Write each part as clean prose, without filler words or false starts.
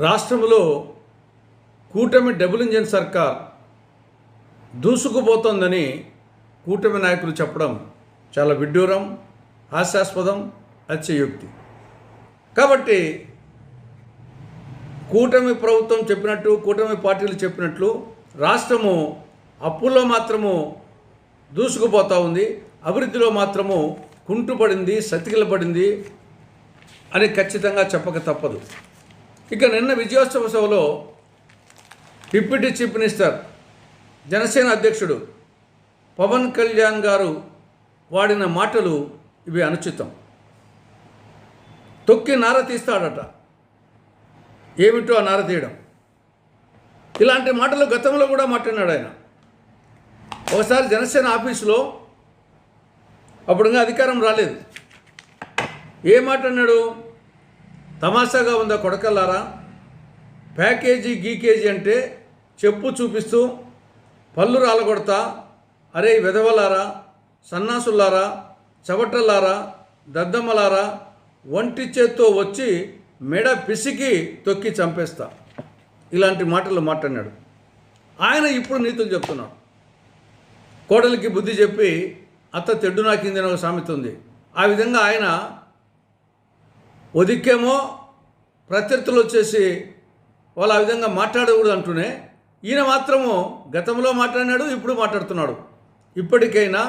రాష్ట్రంలో కూటమి double engine సర్కార్ దూసుకుపోతోందని కూటమి నాయకులు చెప్పడం చాలా విడ్డూరం, హాస్యాస్పదం, అతిశయోక్తి. కాబట్టి కూటమి ప్రభుత్వం చెప్పినట్టు, కూటమి పార్టీలు చెప్పినట్లు రాష్ట్రము అప్పుల్లో మాత్రము దూసుకుపోతూ ఉంది, అభివృద్ధిలో మాత్రము కుంటుపడింది, సతికిలబడింది అని ఖచ్చితంగా చెప్పక తప్పదు. ఇక నిన్న విజయోత్సవ సభలో డిప్యూటీ చీఫ్ మినిస్టర్, జనసేన అధ్యక్షుడు పవన్ కళ్యాణ్ గారు వాడిన మాటలు ఇవి అనుచితం. తొక్కి నార తీస్తాడట. ఏమిటో ఆ నార తీయడం? ఇలాంటి మాటలు గతంలో కూడా మాట్లాడినాడు ఆయన. ఒకసారి జనసేన ఆఫీసులో, అప్పుడు ఇంకా అధికారం రాలేదు, ఏ మాట అన్నాడు? తమాషాగా ఉందా కొడకల్లారా, ప్యాకేజీ గీకేజీ అంటే చెప్పు చూపిస్తూ పళ్ళు రాలగొడతా, అరే వెధవలారా, సన్నాసులారా, చవటల్లారా, దద్దమ్మలారా, ఒంటి చేత్తో వచ్చి మెడ పిసికి తొక్కి చంపేస్తా, ఇలాంటి మాటలు మాట్లాడినాడు. ఆయన ఇప్పుడు నీతులు చెప్తున్నాడు. కోడలికి బుద్ధి చెప్పి అత్త తెడ్డు నాకింది అని ఒక సామెత ఉంది. ఆ విధంగా ఆయన ఒదిక్కేమో ప్రత్యర్థులు వచ్చేసి వాళ్ళు ఆ విధంగా మాట్లాడకూడదు అంటూనే, ఈయన మాత్రము గతంలో మాట్లాడినాడు, ఇప్పుడు మాట్లాడుతున్నాడు. ఇప్పటికైనా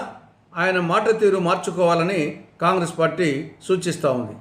ఆయన మాట తీరు మార్చుకోవాలని కాంగ్రెస్ పార్టీ సూచిస్తూ ఉంది.